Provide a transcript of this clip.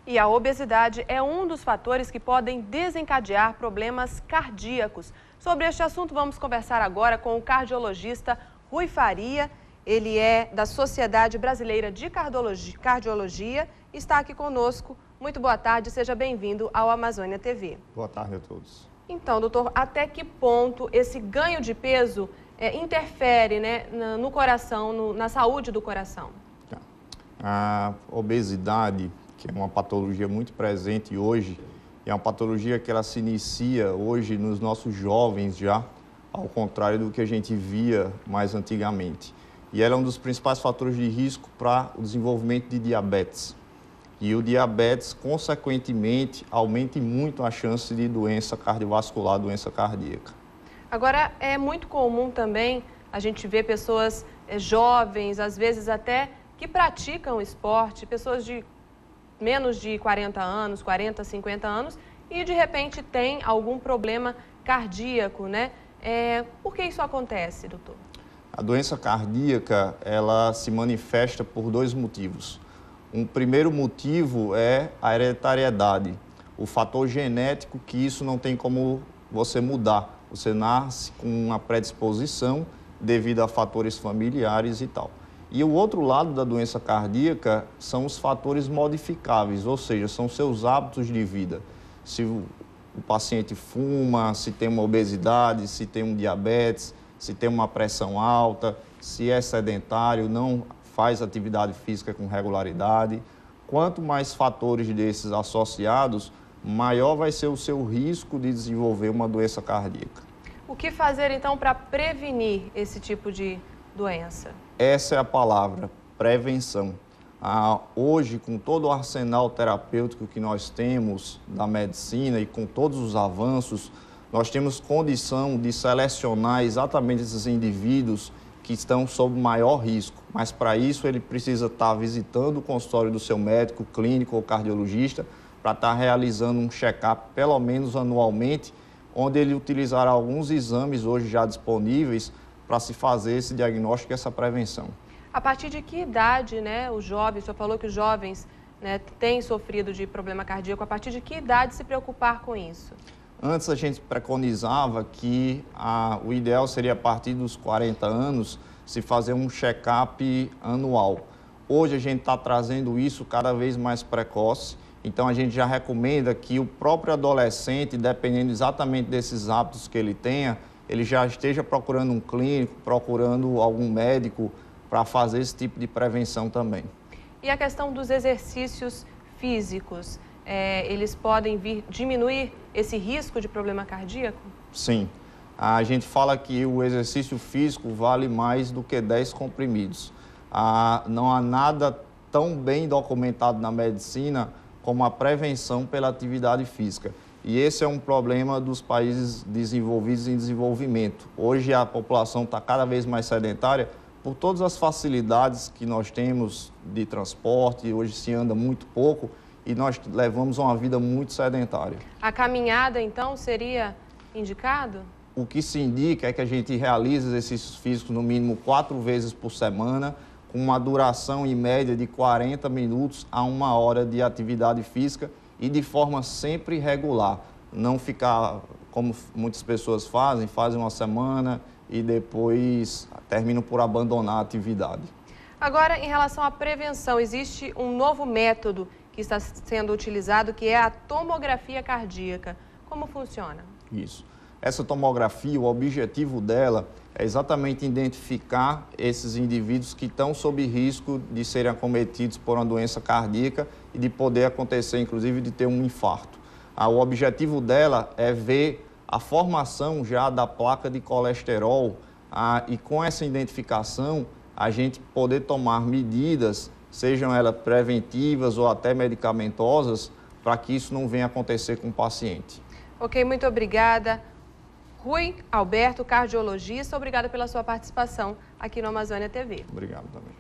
E a obesidade é um dos fatores que podem desencadear problemas cardíacos. Sobre este assunto, vamos conversar agora com o cardiologista Rui Faria. Ele é da Sociedade Brasileira de Cardiologia. Está aqui conosco. Muito boa tarde, seja bem-vindo ao Amazônia TV. Boa tarde a todos. Então, doutor, até que ponto esse ganho de peso interfere, né, no coração, na saúde do coração? A obesidade, que é uma patologia muito presente hoje, é uma patologia que ela se inicia hoje nos nossos jovens já, ao contrário do que a gente via mais antigamente. E ela é um dos principais fatores de risco para o desenvolvimento de diabetes. E o diabetes, consequentemente, aumenta muito a chance de doença cardiovascular, doença cardíaca. Agora, é muito comum também a gente ver pessoas jovens, às vezes até que praticam esporte, pessoas de menos de 40 anos, 40, 50 anos, e de repente tem algum problema cardíaco, né? Por que isso acontece, doutor? A doença cardíaca, ela se manifesta por dois motivos. Um primeiro motivo é a hereditariedade, o fator genético que isso não tem como você mudar. Você nasce com uma predisposição devido a fatores familiares e tal. E o outro lado da doença cardíaca são os fatores modificáveis, ou seja, são seus hábitos de vida. Se o paciente fuma, se tem uma obesidade, se tem um diabetes, se tem uma pressão alta, se é sedentário, não faz atividade física com regularidade. Quanto mais fatores desses associados, maior vai ser o seu risco de desenvolver uma doença cardíaca. O que fazer, então, para prevenir esse tipo de doença? Essa é a palavra, prevenção. Hoje, com todo o arsenal terapêutico que nós temos da medicina e com todos os avanços, nós temos condição de selecionar exatamente esses indivíduos que estão sob maior risco. Mas, para isso, ele precisa estar visitando o consultório do seu médico, clínico ou cardiologista, para estar realizando um check-up, pelo menos anualmente, onde ele utilizará alguns exames hoje já disponíveis para se fazer esse diagnóstico e essa prevenção. A partir de que idade, né, os jovens, o senhor falou que os jovens, né, têm sofrido de problema cardíaco, a partir de que idade se preocupar com isso? Antes a gente preconizava que o ideal seria a partir dos 40 anos se fazer um check-up anual. Hoje a gente está trazendo isso cada vez mais precoce, então a gente já recomenda que o próprio adolescente, dependendo exatamente desses hábitos que ele tenha, ele já esteja procurando um clínico, procurando algum médico para fazer esse tipo de prevenção também. E a questão dos exercícios físicos, eles podem diminuir esse risco de problema cardíaco? Sim. A gente fala que o exercício físico vale mais do que 10 comprimidos. Não há nada tão bem documentado na medicina como a prevenção pela atividade física. E esse é um problema dos países desenvolvidos em desenvolvimento. Hoje a população está cada vez mais sedentária por todas as facilidades que nós temos de transporte, hoje se anda muito pouco e nós levamos uma vida muito sedentária. A caminhada, então, seria indicado? O que se indica é que a gente realize exercícios físicos no mínimo 4 vezes por semana, com uma duração em média de 40 minutos a 1 hora de atividade física e de forma sempre regular. Não ficar, como muitas pessoas fazem uma semana e depois terminam por abandonar a atividade. Agora, em relação à prevenção, existe um novo método que está sendo utilizado, que é a tomografia cardíaca. Como funciona? Isso. Essa tomografia, o objetivo dela é exatamente identificar esses indivíduos que estão sob risco de serem acometidos por uma doença cardíaca e de poder acontecer, inclusive, de ter um infarto. O objetivo dela é ver a formação já da placa de colesterol e com essa identificação a gente poder tomar medidas, sejam elas preventivas ou até medicamentosas, para que isso não venha acontecer com o paciente. Ok, muito obrigada. Rui Alberto, cardiologista, obrigada pela sua participação aqui no Amazônia TV. Obrigado também.